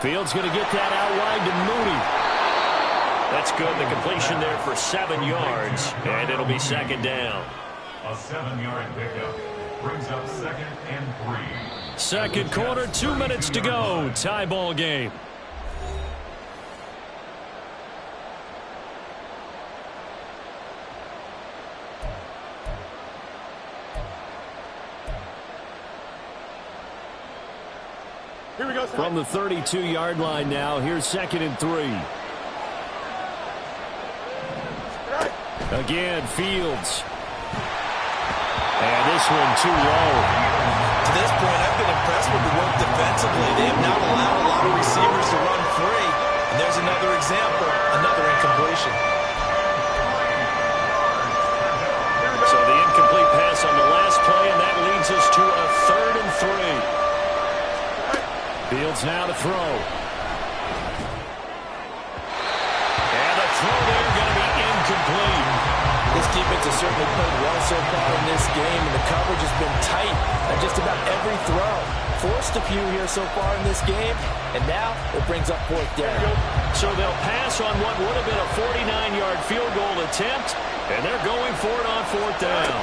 Fields going to get that out wide to Mooney. That's good. The completion there for 7 yards, and it'll be second down. A 7-yard pickup brings up 2nd and 3. Second quarter, 2 minutes to go. Tie ball game. Here we go. From the 32-yard line now, here's 2nd and 3. Again, Fields. And this one too low. To this point, I've been impressed with the work defensively. They have not allowed a lot of receivers to run free. And there's another example, another incompletion. So the incomplete pass on the last play, and that leads us to a 3rd and 3. Fields now to throw. And the throw there going to be incomplete. This defense has certainly played well so far in this game, and the coverage has been tight on just about every throw. Forced a few here so far in this game, and now it brings up 4th down. So they'll pass on what would have been a 49-yard field goal attempt, and they're going for it on 4th down.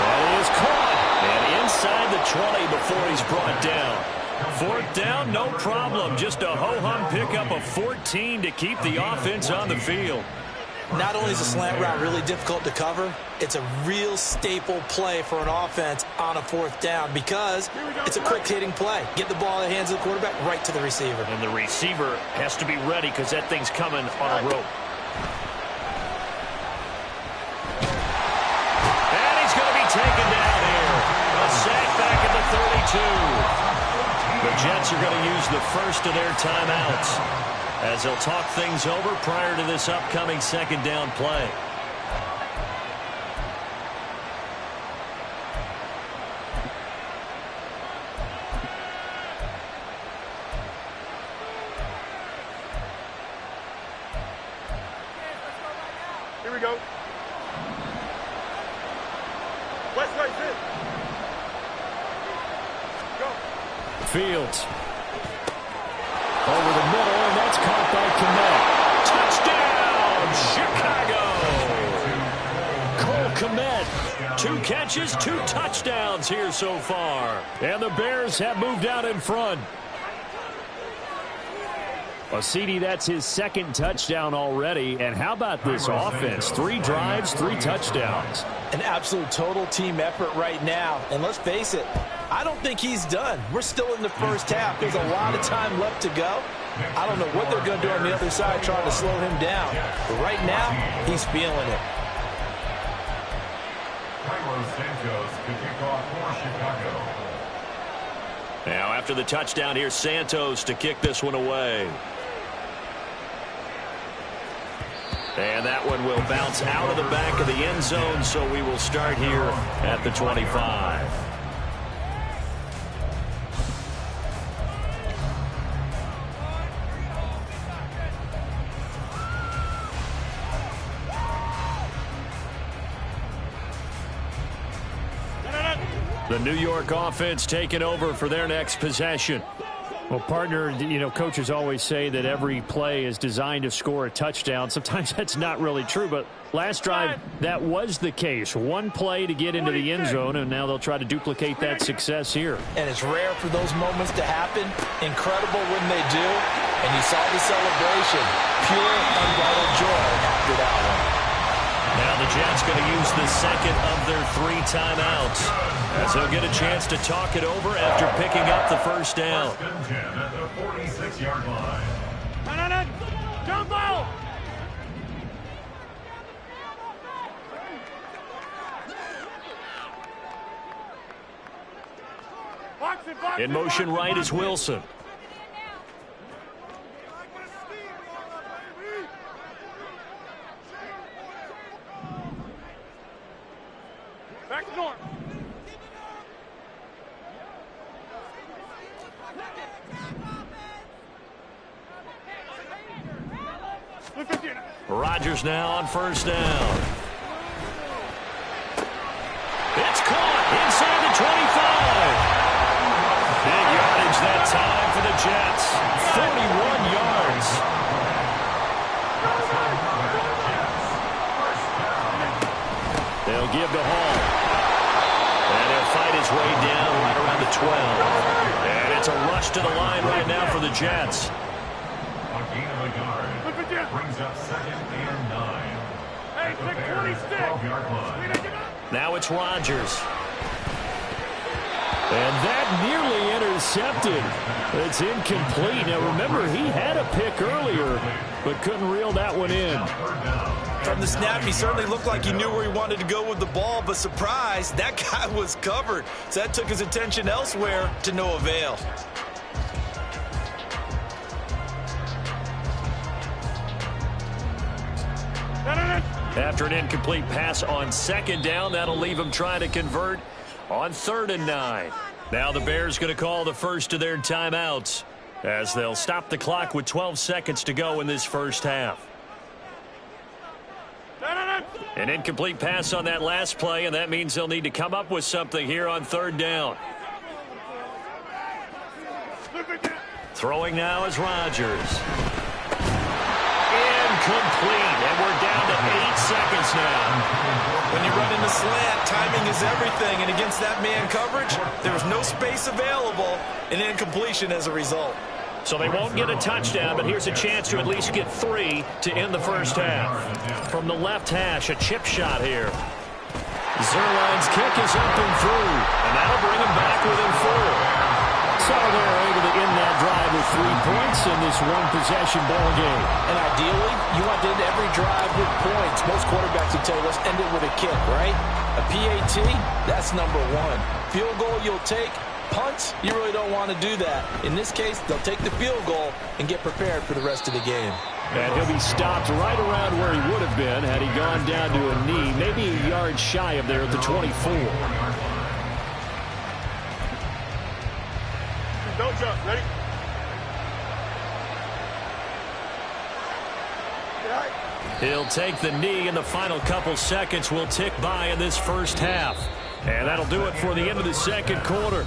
That is caught, and inside the 20 before he's brought down. 4th down, no problem. Just a ho-hum pickup of 14 to keep the offense on the field. Not only is the slant route really difficult to cover, it's a real staple play for an offense on a 4th down because it's a quick-hitting play. Get the ball in the hands of the quarterback right to the receiver. And the receiver has to be ready because that thing's coming on a rope. And he's going to be taken down here. A sack back at the 32. The Jets are going to use the first of their timeouts as they'll talk things over prior to this upcoming 2nd down play. Here we go. West side fit. Go. Fields. Over the middle, and that's caught by Kmet. Touchdown, Chicago! Cole Kmet, 2 catches, 2 touchdowns here so far. And the Bears have moved out in front. Well, CD, that's his 2nd touchdown already. And how about this offense? 3 drives, 3 touchdowns. An absolute total team effort right now. And let's face it, I don't think he's done. We're still in the first half. There's a lot of time left to go. I don't know what they're going to do on the other side trying to slow him down. But right now, he's feeling it. Now after the touchdown, here's Santos to kick this one away. And that one will bounce out of the back of the end zone, so we will start here at the 25. The New York offense taking over for their next possession. Well, partner, you know, coaches always say that every play is designed to score a touchdown. Sometimes that's not really true, but last drive, that was the case. 1 play to get into the end zone, and now they'll try to duplicate that success here. And it's rare for those moments to happen. Incredible when they do. And you saw the celebration. Pure, unbridled joy after that one. Now the Jets going to use the 2nd of their 3 timeouts, as they'll get a chance to talk it over after picking up the 1st down. 1st and 10 at the 46-yard line. Jump ball! In motion right is Wilson. Back to north. Rodgers now on 1st down. It's caught inside the 25. time for the Jets. 41 yards. They'll give to Hall. And he'll fight his way down right around the 12. And it's a rush to the line right now for the Jets. A gain of a yard. Brings up second and 9. Hey, The take Bears 26. 12-yard line. Now it's Rodgers. And that nearly intercepted. It's incomplete. Now remember, he had a pick earlier, but couldn't reel that one in. From the snap, he certainly looked like he knew where he wanted to go with the ball, but surprise, that guy was covered. So that took his attention elsewhere to no avail. After an incomplete pass on second down, that'll leave him trying to convert on 3rd and 9. Now the Bears going to call the first of their timeouts as they'll stop the clock with 12 seconds to go in this first half. An incomplete pass on that last play, and that means they'll need to come up with something here on 3rd down. Throwing now is Rodgers. Incomplete, and we're down to 8 seconds now. When you run in the slant, timing is everything, and against that man coverage, there's no space available, and incompletion as a result. So they won't get a touchdown, but here's a chance to at least get 3 to end the first half. From the left hash, a chip shot here. Zerline's kick is up and through, and that'll bring him back within 4. So they're able to end that drive with 3 points in this one-possession ball game. And ideally, you want to end every drive with points. Most quarterbacks would tell you, let's end it with a kick, right? A PAT, that's number 1. Field goal you'll take. Punts, you really don't want to do that. In this case, they'll take the field goal and get prepared for the rest of the game. And he'll be stopped right around where he would have been had he gone down to a knee, maybe a yard shy of there at the 24. Don't jump. Ready? He'll take the knee, and the final couple seconds will tick by in this first half. And that'll do it for the end of the second quarter.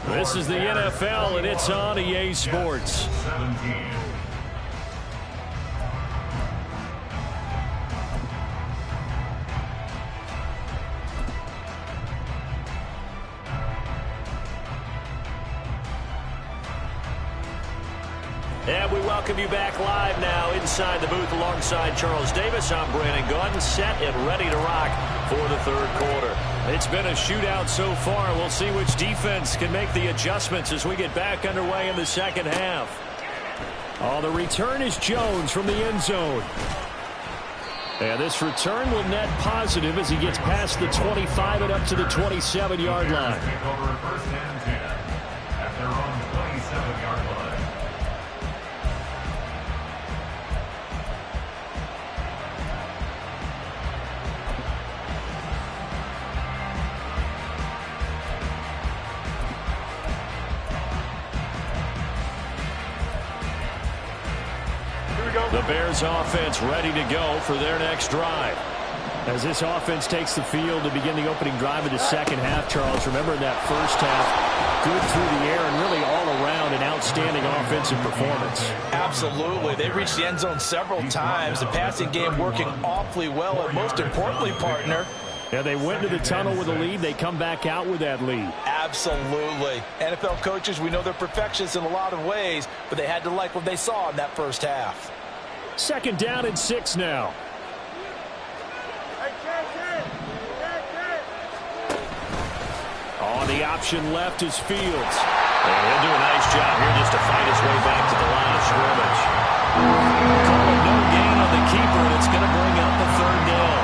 This is the NFL, and it's on EA Sports. 17. And we welcome you back live now inside the booth alongside Charles Davis. I'm Brandon Gunn, set and ready to rock for the third quarter. It's been a shootout so far. We'll see which defense can make the adjustments as we get back underway in the second half. Oh, the return is Jones from the end zone. And this return will net positive as he gets past the 25 and up to the 27-yard line. Take over first and 10 at their own 27-yard line. The Bears offense ready to go for their next drive. As this offense takes the field to begin the opening drive of the second half, Charles, remember in that first half, good through the air and really all around an outstanding offensive performance. Absolutely. They reached the end zone several times. The passing game working awfully well, and most importantly, partner, yeah, they went to the tunnel with a lead. They come back out with that lead. Absolutely. NFL coaches, we know they're perfectionists in a lot of ways, but they had to like what they saw in that first half. Second down and 6 now. On the option left is Fields. And he'll do a nice job here just to fight his way back to the line of scrimmage. Call it no gain on the keeper, and it's going to bring up a third down.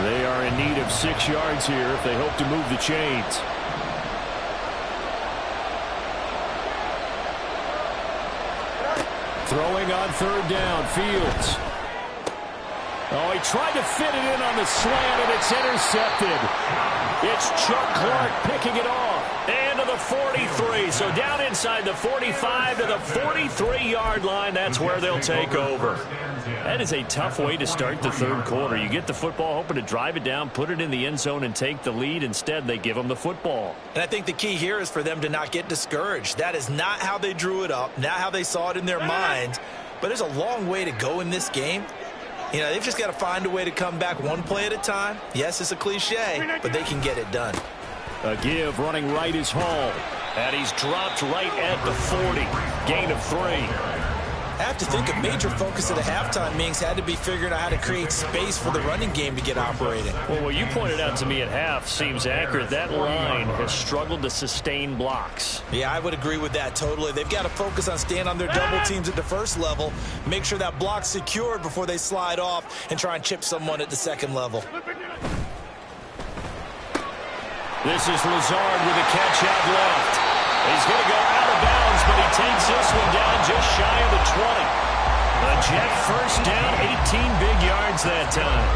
They are in need of 6 yards here if they hope to move the chains. Throwing on third down, Fields. Oh, he tried to fit it in on the slant, and it's intercepted. It's Chuck Clark picking it off. And to the 43. So down inside the 45 to the 43-yard line. That's where they'll take over. That is a tough way to start the third quarter. You get the football, hoping to drive it down, put it in the end zone, and take the lead. Instead, they give them the football. And I think the key here is for them to not get discouraged. That is not how they drew it up, not how they saw it in their minds. But there's a long way to go in this game. You know, they've just got to find a way to come back one play at a time. Yes, it's a cliche, but they can get it done. A give running right is Hall. And he's dropped right at the 40. Gain of 3. I have to think a major focus of the halftime meetings had to be figuring out how to create space for the running game to get operating. Well, what you pointed out to me at half seems accurate. That line has struggled to sustain blocks. Yeah, I would agree with that totally. They've got to focus on staying on their double teams at the first level, make sure that block's secured before they slide off and try and chip someone at the second level. This is Lazard with a catch out left. He's going to go out of bounds, but he takes this one down just shy of the 20. The Jet first down, 18 big yards that time.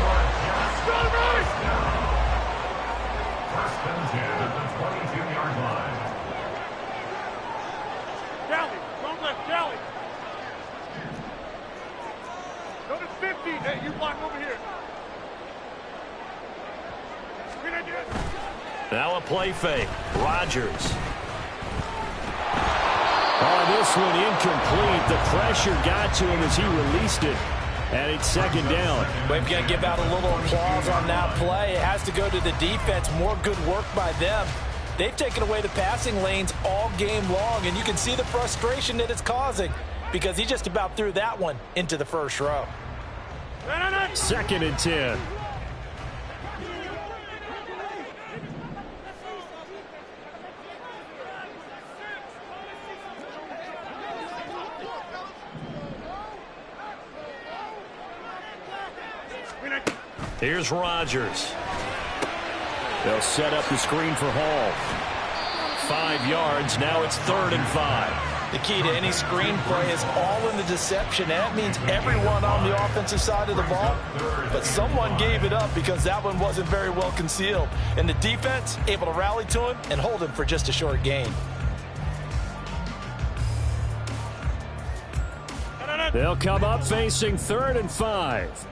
First and 10 at the 22-yard line. Kelly, don't let Kelly. Go to 50. Hey, you block over here. Now a play fake. Rodgers. Oh, this one incomplete. The pressure got to him as he released it. And it's second down. We've got to give out a little applause on that play. It has to go to the defense. More good work by them. They've taken away the passing lanes all game long, and you can see the frustration that it's causing because he just about threw that one into the first row. Second and 10. Here's Rodgers. They'll set up the screen for Hall. 5 yards. Now it's 3rd and 5. The key to any screen play is all in the deception. That means everyone on the offensive side of the ball, but someone gave it up because that one wasn't very well concealed. And the defense able to rally to him and hold him for just a short gain. They'll come up facing 3rd and 5.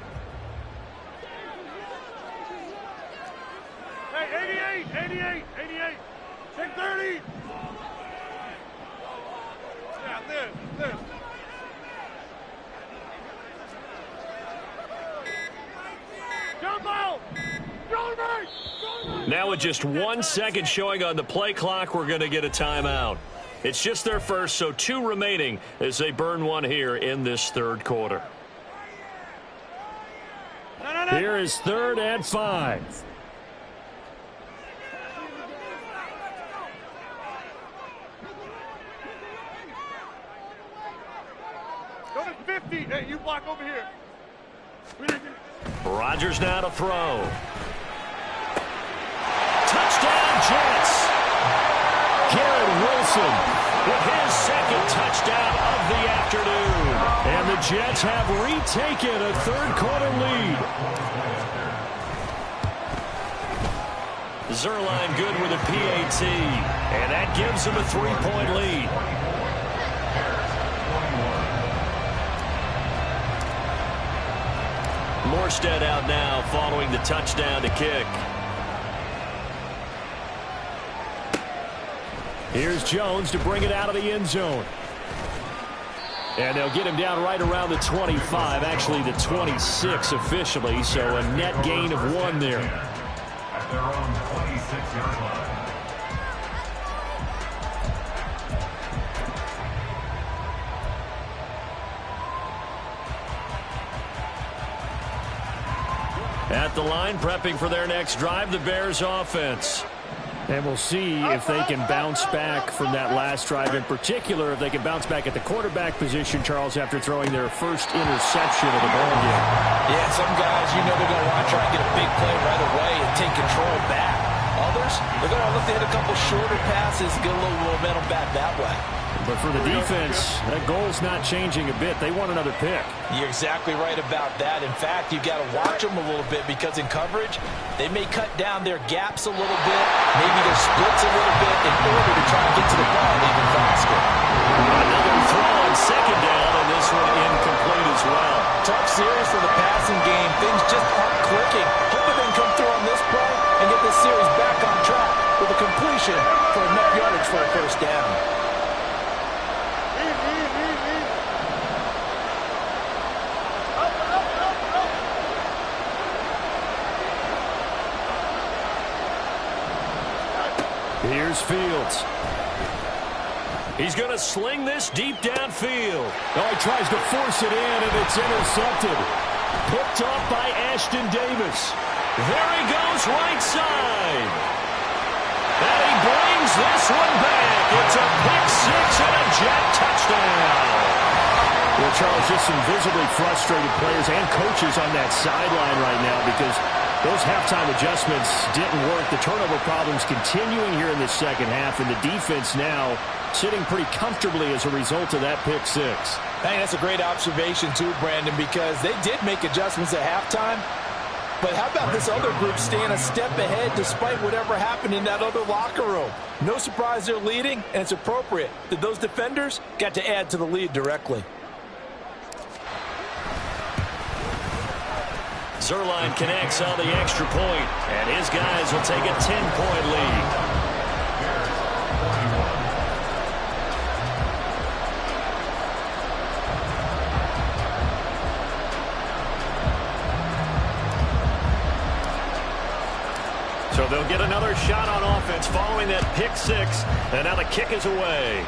Hey, 88. 10-30. Yeah, live. Now with just 1 second showing on the play clock, we're going to get a timeout. It's just their first, so 2 remaining as they burn one here in this third quarter. Here is 3rd and 5. Go to 50. Hey, you block over here. Rodgers now to throw. Touchdown, Jets. Garrett Wilson with his second touchdown of the afternoon. And the Jets have retaken a third quarter lead. Zerline good with a PAT. And that gives them a 3-point lead. Morstead out now following the touchdown to kick. Here's Jones to bring it out of the end zone. And they'll get him down right around the 25, actually the 26 officially, so a net gain of 1 there. At their own 26-yard line. At the line, prepping for their next drive, the Bears offense. And we'll see if they can bounce back from that last drive, in particular, if they can bounce back at the quarterback position, Charles, after throwing their first interception of the ball game. Yeah, some guys, you know they're going to want to try and get a big play right away and take control back. Others, they're going to look to hit a couple shorter passes, get a little momentum back that way. but for the defense, that goal's not changing a bit. They want another pick. You're exactly right about that. In fact, you've got to watch them a little bit because in coverage, they may cut down their gaps a little bit, maybe their splits a little bit in order to try and get to the ball even faster. Another throw on second down, and this one incomplete as well. Tough series for the passing game. Things just aren't clicking. Hoping they can come through on this play and get this series back on track with a completion for enough yardage for a first down. Here's Fields. He's going to sling this deep downfield. Oh, he tries to force it in, and it's intercepted. Picked off by Ashton Davis. There he goes, right side. And he brings this one back. It's a pick six and a jet touchdown. Well, Charles, just some visibly frustrated players and coaches on that sideline right now because those halftime adjustments didn't work. The turnover problems continuing here in the second half, and the defense now sitting pretty comfortably as a result of that pick six. Hey, that's a great observation too, Brandon, because they did make adjustments at halftime. But how about this other group staying a step ahead despite whatever happened in that other locker room? No surprise they're leading, and it's appropriate that those defenders got to add to the lead directly. Zerline connects on the extra point, and his guys will take a 10-point lead. So they'll get another shot on offense following that pick six, and now the kick is away.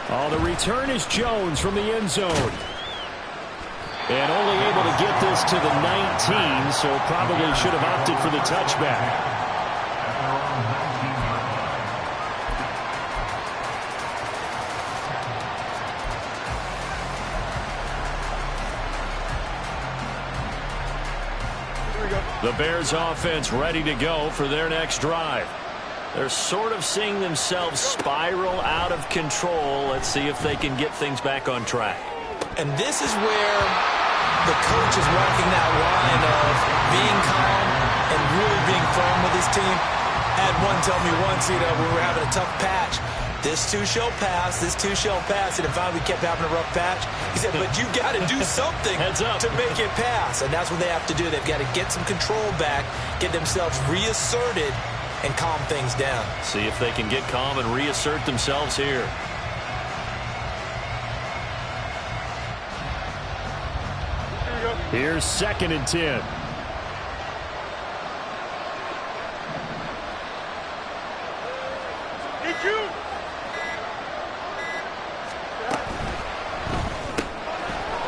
Oh, the return is Jones from the end zone. And only able to get this to the 19, so probably should have opted for the touchback. The Bears offense ready to go for their next drive. They're sort of seeing themselves spiral out of control. Let's see if they can get things back on track. And this is where the coach is walking that line of being calm and really being firm with his team. I had one tell me once, when we were having a tough patch, this too shall pass, this too shall pass. And if finally we kept having a rough patch, he said, but you got to do something to make it pass. And that's what they have to do. They've got to get some control back, get themselves reasserted, and calm things down. See if they can get calm and reassert themselves here. Here's 2nd and 10. Get you!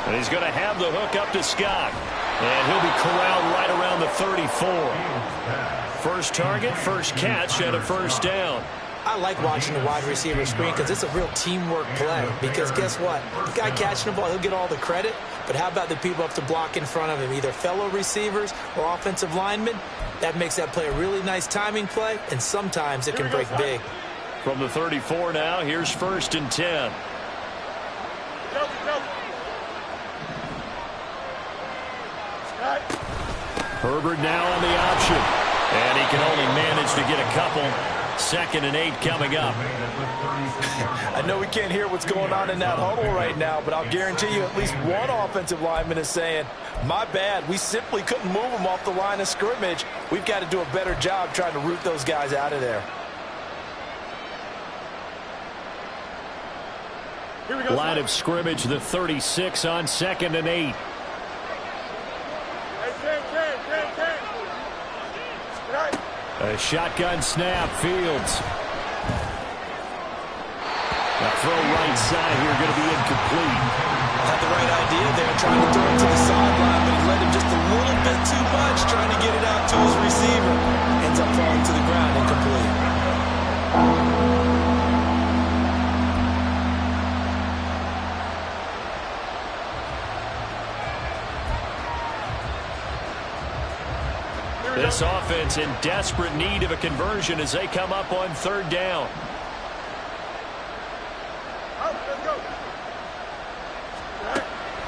And he's going to have the hook up to Scott. And he'll be corralled right around the 34. First target, first catch, and a first down. I like watching the wide receiver screen because it's a real teamwork play. Because guess what? The guy catching the ball, he'll get all the credit. But how about the people up to block in front of him, either fellow receivers or offensive linemen? That makes that play a really nice timing play, and sometimes it can break big. From the 34 now, here's 1st and 10. Herbert now on the option. And he can only manage to get a couple. 2nd and 8 coming up. I know we can't hear what's going on in that huddle right now, but I'll guarantee you at least one offensive lineman is saying, my bad, we simply couldn't move them off the line of scrimmage. We've got to do a better job trying to root those guys out of there. Here we go. Line of scrimmage, the 36 on 2nd and 8. A shotgun snap, Fields. A throw right side here, going to be incomplete. Had the right idea there, trying to throw it to the sideline, but he led him just a little bit too much, trying to get it out to his receiver. Ends up falling to the ground, incomplete. This offense in desperate need of a conversion as they come up on 3rd down.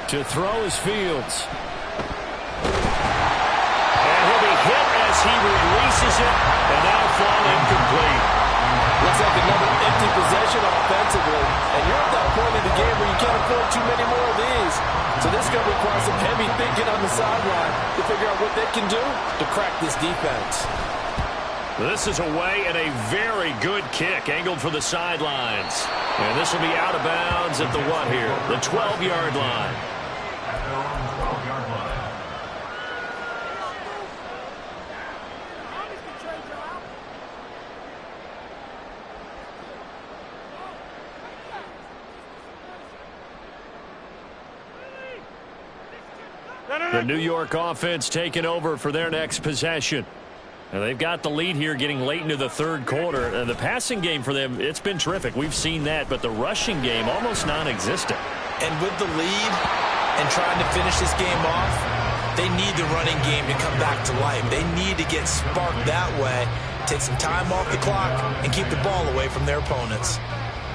To throw is Fields. And he'll be hit as he releases it, and that'll fall incomplete. Looks like another empty possession offensively. And you're at that point in the game where you can't afford too many more of these. So this is going to require some heavy thinking on the sideline to figure out what they can do to crack this defense. This is away and a very good kick angled for the sidelines. And this will be out of bounds at the what here? The 12-yard line. At their own 12-yard line. The New York offense taking over for their next possession. And they've got the lead here getting late into the third quarter. The passing game for them, it's been terrific. We've seen that, but the rushing game almost non-existent. And with the lead and trying to finish this game off, they need the running game to come back to life. They need to get sparked that way, take some time off the clock, and keep the ball away from their opponents.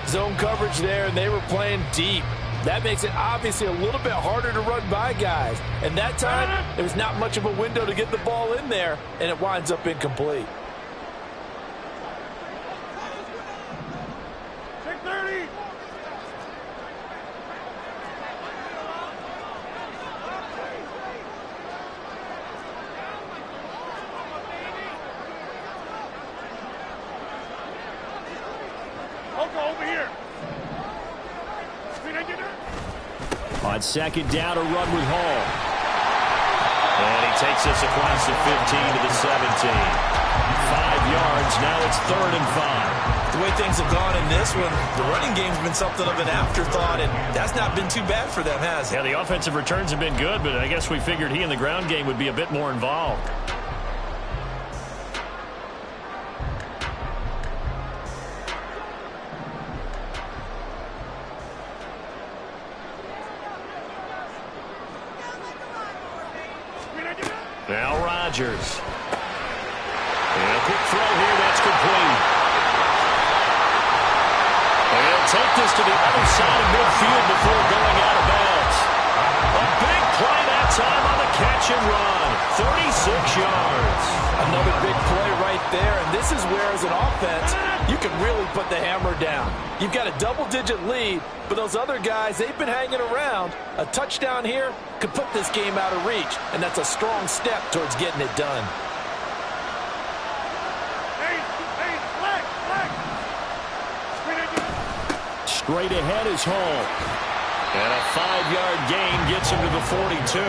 Zone coverage there, and they were playing deep. That makes it obviously a little bit harder to run by guys. And that time, there was not much of a window to get the ball in there, and it winds up incomplete. Take 30. I'll go over here. On second down, a run with Hall. And he takes us across the 15 to the 17. 5 yards, now it's 3rd and 5. The way things have gone in this one, the running game's been something of an afterthought, and that's not been too bad for them, has it? Yeah, the offensive returns have been good, but I guess we figured he in the ground game would be a bit more involved. Now Rodgers. And a quick throw here, that's complete. And he'll take this to the other side of midfield before going out of bounds. A big play that time on the catch and run. 36 yards. Another big play right there, and this is where, as an offense, you can really put the hammer down. You've got a double-digit lead, but those other guys, they've been hanging around. A touchdown here could put this game out of reach, and that's a strong step towards getting it done. Straight ahead is Hall. And a 5-yard gain gets him to the 42.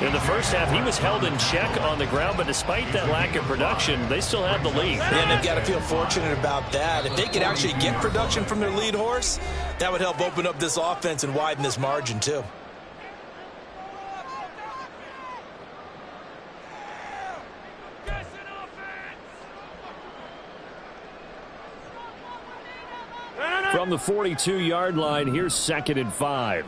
In the first half, he was held in check on the ground, but despite that lack of production, they still had the lead. And they've got to feel fortunate about that. If they could actually get production from their lead horse, that would help open up this offense and widen this margin, too. From the 42-yard line, here's 2nd and 5.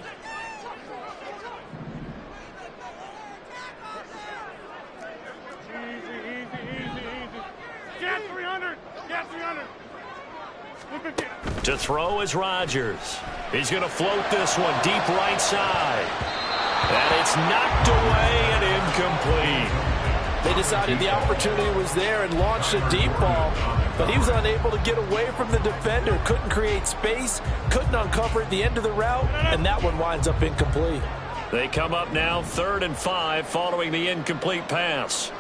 To throw is Rodgers. He's going to float this one deep right side. And it's knocked away and incomplete. They decided the opportunity was there and launched a deep ball, but he was unable to get away from the defender, couldn't create space, couldn't uncover at the end of the route, and that one winds up incomplete. They come up now 3rd and 5 following the incomplete pass.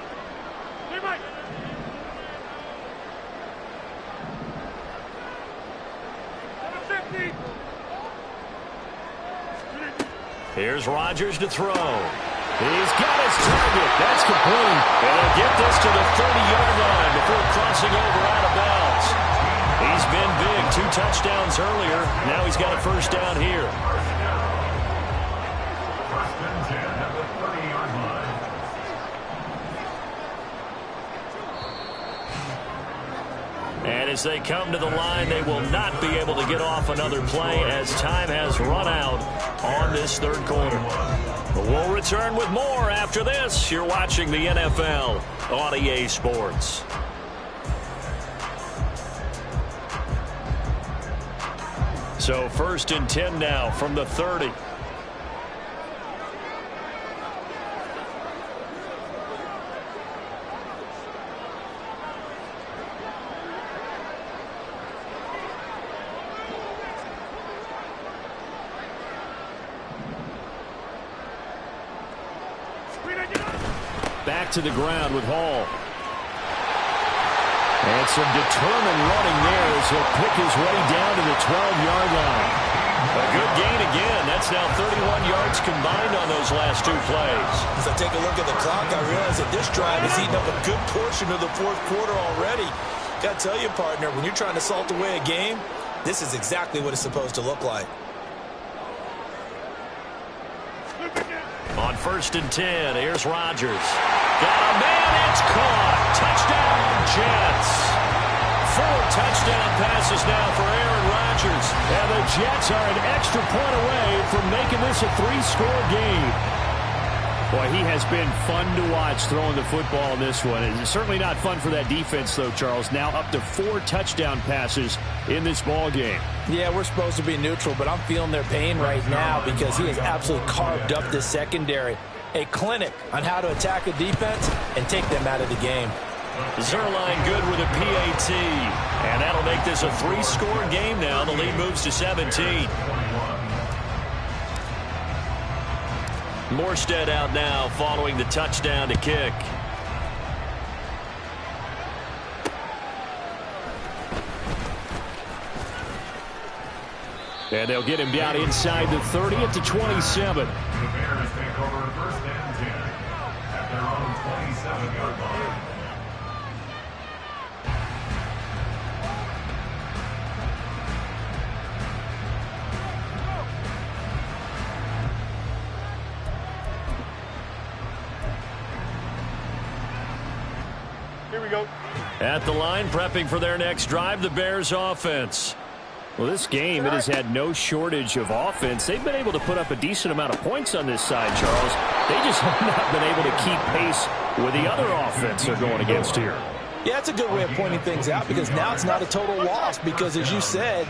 Here's Rodgers to throw. He's got his target. That's complete. And they'll get this to the 30-yard line before crossing over out of bounds. He's been big. 2 touchdowns earlier. Now he's got a first down here. First and 10 at the 30-yard line. And as they come to the line, they will not be able to get off another play as time has run out on this third quarter. But we'll return with more after this. You're watching the NFL on EA Sports. So 1st and 10 now from the 30. back to the ground with Hall. And some determined running there as he'll pick his way down to the 12-yard line. A good gain again. That's now 31 yards combined on those last two plays. As I take a look at the clock, I realize that this drive has eaten up a good portion of the fourth quarter already. Got to tell you, partner, when you're trying to salt away a game, this is exactly what it's supposed to look like. On 1st and 10, here's Rodgers. Got a man, it's caught. Touchdown, Jets. 4 touchdown passes now for Aaron Rodgers. And the Jets are an extra point away from making this a 3-score game. Boy, he has been fun to watch throwing the football in this one. It's certainly not fun for that defense, though, Charles. Now up to 4 touchdown passes in this ball game. Yeah, we're supposed to be neutral, but I'm feeling their pain right now because he has absolutely carved up this secondary. A clinic on how to attack a defense and take them out of the game. Zerline good with a PAT. And that'll make this a 3-score game now. The lead moves to 17. Morstead out now following the touchdown to kick. And they'll get him down inside the 30 at the 27. The Bears take over 1st and 10 at their own 27-yard line. Here we go. At the line, prepping for their next drive, the Bears offense. Well, this game, it has had no shortage of offense. They've been able to put up a decent amount of points on this side, Charles. They just have not been able to keep pace with the other offense they're going against here. Yeah, it's a good way of pointing things out because now it's not a total loss because, as you said,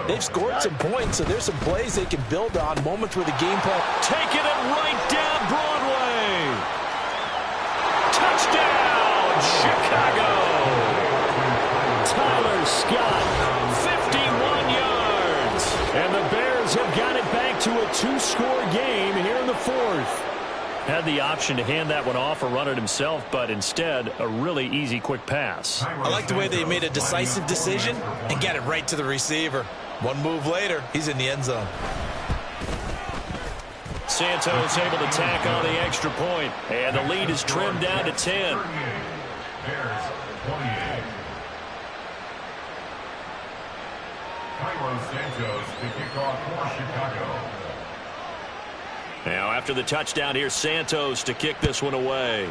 they've scored some points, so there's some plays they can build on, moments where the game plan. Taking it right down Broadway. Touchdown, Chicago. Tyler Scott, 51 yards. And the Bears have got it back to a 2-score game here in the 4th. Had the option to hand that one off or run it himself, but instead, a really easy, quick pass. I like the way they made a decisive decision and got it right to the receiver. One move later, he's in the end zone. Santos able to tack on the extra point, and the lead is trimmed down to 10. Bears 28. Cairo Santos to kick off for Chicago. Now after the touchdown, here's Santos to kick this one away.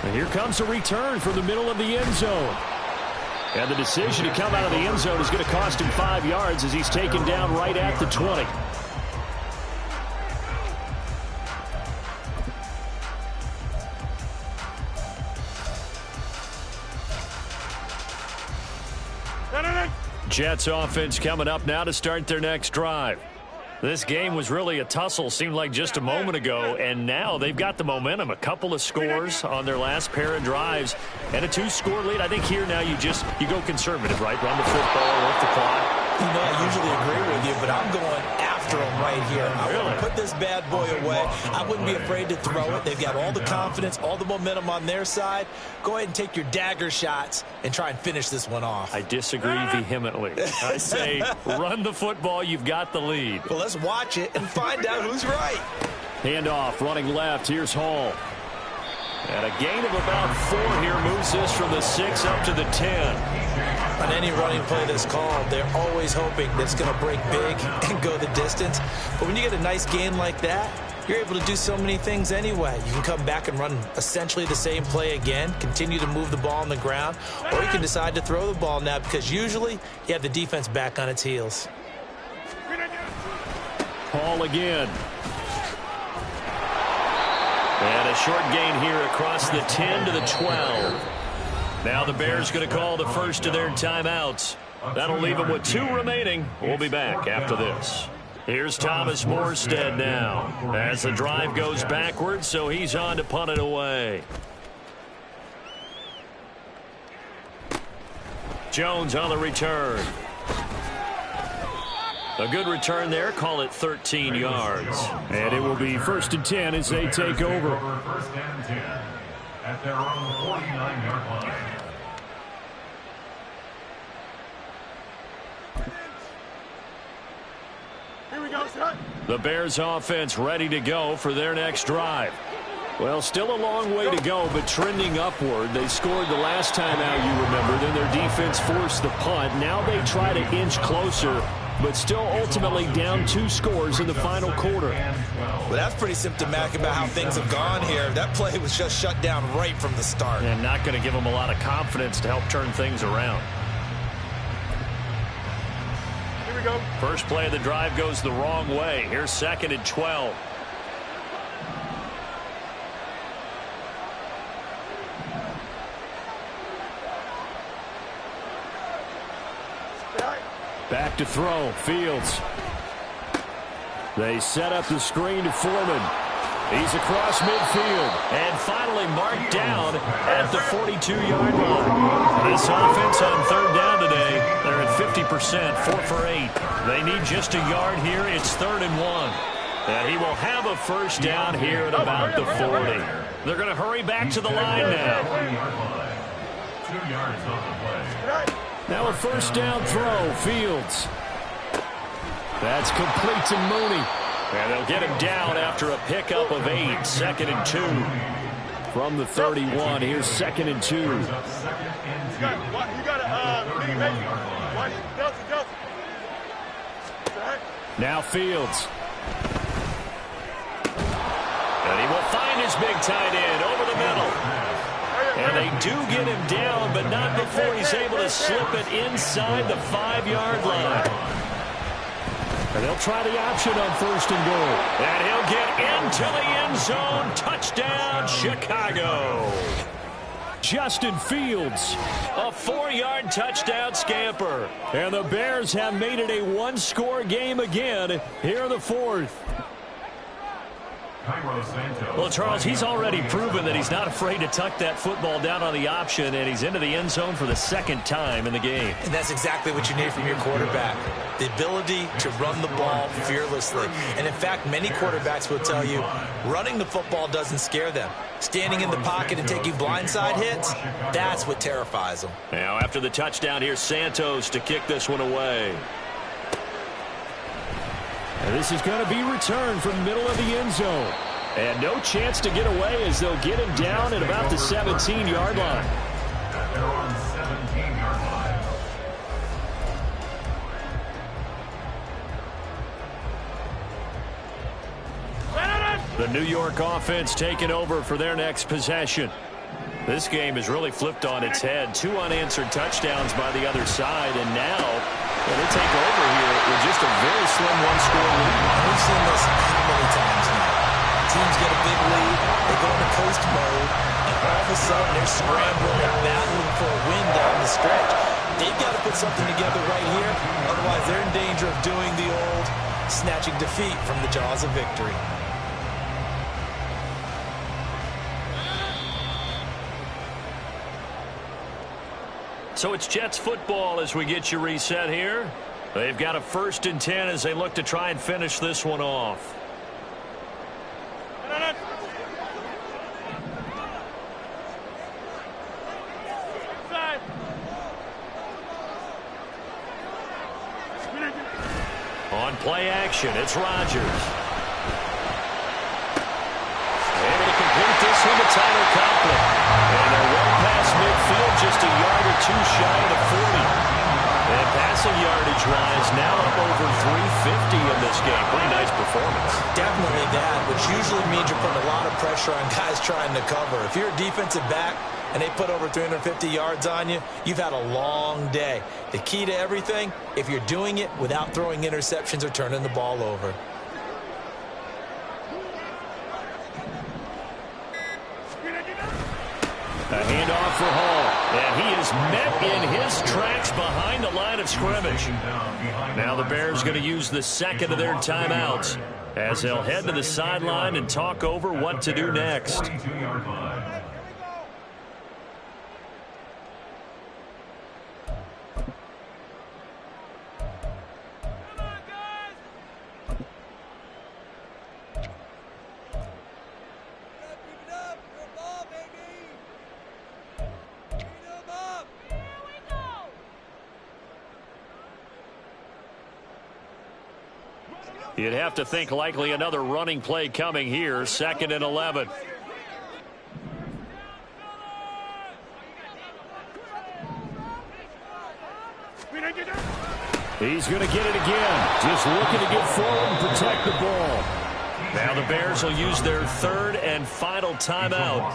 And here comes a return from the middle of the end zone. And the decision to come out of the end zone is going to cost him 5 yards as he's taken down right at the 20. Jets offense coming up now to start their next drive. This game was really a tussle, seemed like just a moment ago, and now they've got the momentum. A couple of scores on their last pair of drives and a 2-score lead. I think here now you go conservative, right? Run the football, work the clock. You know, I usually agree with you, but I'm going after him right here. I want to put this bad boy away. I wouldn't be afraid to throw it. They've got all the confidence, all the momentum on their side. Go ahead and take your dagger shots and try and finish this one off. I disagree vehemently. I say run the football. You've got the lead. Well, let's watch it and find out who's right. Handoff, running left. Here's Hall. And a gain of about 4 here moves this from the 6 up to the 10. On any running play that's called, they're always hoping that it's going to break big and go the distance. But when you get a nice gain like that, you're able to do so many things anyway. You can come back and run essentially the same play again, continue to move the ball on the ground, or you can decide to throw the ball now because usually you have the defense back on its heels. Hall again. And a short gain here across the 10 to the 12. Now the Bears going to call the first of their timeouts. That'll leave them with 2 remaining. We'll be back after this. Here's Thomas Morstead now as the drive goes backwards, so he's on to punt it away. Jones on the return. A good return there. Call it 13 yards. And it will be 1st and 10 as they take over. 1st and 10 at their own 49-yard line. Here we go, son. The Bears offense ready to go for their next drive. Well, still a long way to go, but trending upward. They scored the last time out, you remember. Then their defense forced the punt. Now they try to inch closer, but still ultimately down 2 scores in the final quarter. Well, that's pretty symptomatic about how things have gone here. That play was just shut down right from the start. And not going to give them a lot of confidence to help turn things around. Here we go. First play of the drive goes the wrong way. Here's 2nd and 12. Back to throw. Fields. They set up the screen to Foreman. He's across midfield. And finally marked down at the 42-yard line. This offense on 3rd down today, they're at 50%, 4 for 8. They need just a yard here. It's 3rd and 1. And he will have a 1st down here at about the 40. They're going to hurry back to the line now. 2 yards on the play. Now a 1st down throw. Fields. That's complete to Mooney. And they'll get him down after a pickup of 8. 2nd and 2. From the 31, here's 2nd and 2. You got Now Fields. And he will find his big tight end over the middle. And they do get him down, but not before he's able to slip it inside the 5-yard line. And they'll try the option on 1st and goal. And he'll get into the end zone. Touchdown, Chicago. Justin Fields, a 4-yard touchdown scamper. And the Bears have made it a 1-score game again here in the 4th. Well, Charles, he's already proven that he's not afraid to tuck that football down on the option, and he's into the end zone for the 2nd time in the game. And that's exactly what you need from your quarterback, the ability to run the ball fearlessly. And, in fact, many quarterbacks will tell you running the football doesn't scare them. Standing in the pocket and taking blindside hits, that's what terrifies them. Now, after the touchdown, here's Santos to kick this one away. And this is going to be returned from middle of the end zone. And no chance to get away as they'll get him down at about the 17-yard line. They're on 17-yard line. The New York offense taking over for their next possession. This game is really flipped on its head. 2 unanswered touchdowns by the other side, and now they take over here with just a very slim 1-score lead. We've seen this how many times now. Teams get a big lead, they go into coast mode, and all of a sudden they're scrambling and battling for a win down the stretch. They've got to put something together right here, otherwise they're in danger of doing the old snatching defeat from the jaws of victory. So it's Jets football as we get you reset here. They've got a 1st and 10 as they look to try and finish this one off. On play action, it's Rodgers. Able to complete this one to Tyler Conklin. And they're well past midfield, just a yard or 2 shy of the 40. And passing yardage-wise, now up over 350 in this game. Pretty nice performance. Definitely that, which usually means you're putting a lot of pressure on guys trying to cover. If you're a defensive back and they put over 350 yards on you, you've had a long day. The key to everything, if you're doing it without throwing interceptions or turning the ball over. A handoff for Hall, and he is met in his tracks behind the line of scrimmage. Now the Bears going to use the 2nd of their timeouts as they'll head to the sideline and talk over what to do next. You'd have to think likely another running play coming here, 2nd and 11. He's going to get it again. Just looking to get forward and protect the ball. Now the Bears will use their 3rd and final timeout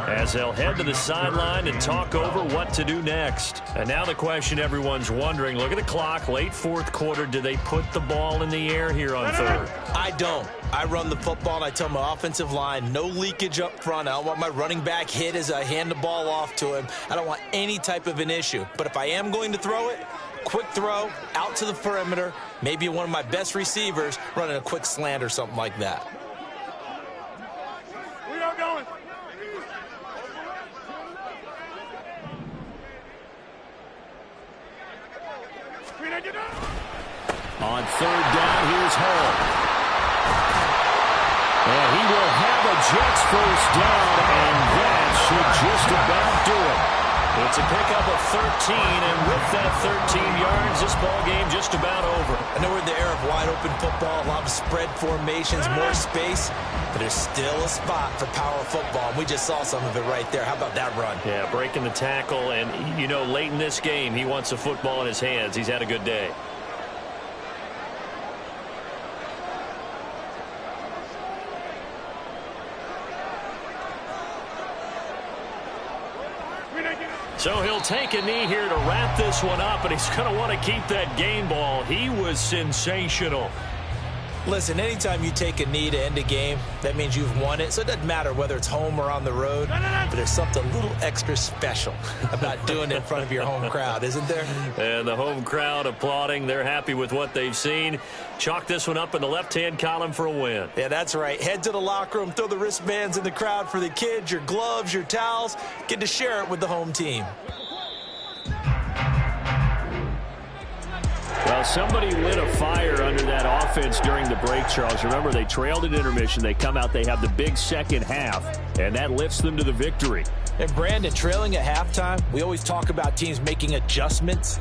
as they'll head to the sideline and talk over what to do next. And now the question everyone's wondering, look at the clock, late 4th quarter, do they put the ball in the air here on 3rd? I don't. I run the football and I tell my offensive line, no leakage up front. I don't want my running back hit as I hand the ball off to him. I don't want any type of an issue. But if I am going to throw it, quick throw, out to the perimeter, maybe one of my best receivers running a quick slant or something like that. We are going. On 3rd down, here's Hall. And he will have a Jets first down, and that should just about do it. It's a pickup of 13, and with that 13 yards, this ball game just about over. I know we're in the era of wide-open football, a lot of spread formations, more space, but there's still a spot for power football, and we just saw some of it right there. How about that run? Yeah, breaking the tackle, and, you know, late in this game, he wants the football in his hands. He's had a good day. So he'll take a knee here to wrap this one up, and he's going to want to keep that game ball. He was sensational. Listen, anytime you take a knee to end a game, that means you've won it. So it doesn't matter whether it's home or on the road, but there's something a little extra special about doing it in front of your home crowd, isn't there? And the home crowd applauding. They're happy with what they've seen. Chalk this one up in the left-hand column for a win. Yeah, that's right. Head to the locker room, throw the wristbands in the crowd for the kids, your gloves, your towels. Get to share it with the home team. Well, somebody lit a fire under that offense during the break, Charles. Remember, they trailed at intermission. They come out, they have the big second half, and that lifts them to the victory. And, Brandon, trailing at halftime, we always talk about teams making adjustments.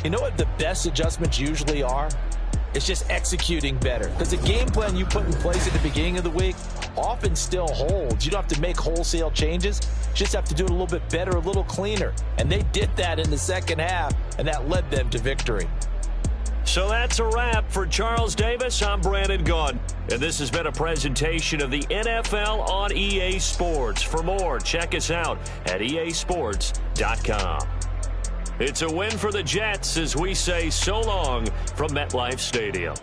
You know what the best adjustments usually are? It's just executing better. Because the game plan you put in place at the beginning of the week often still holds. You don't have to make wholesale changes. You just have to do it a little bit better, a little cleaner. And they did that in the second half, and that led them to victory. So that's a wrap for Charles Davis. I'm Brandon Gunn, and this has been a presentation of the NFL on EA Sports. For more, check us out at easports.com. It's a win for the Jets as we say so long from MetLife Stadium.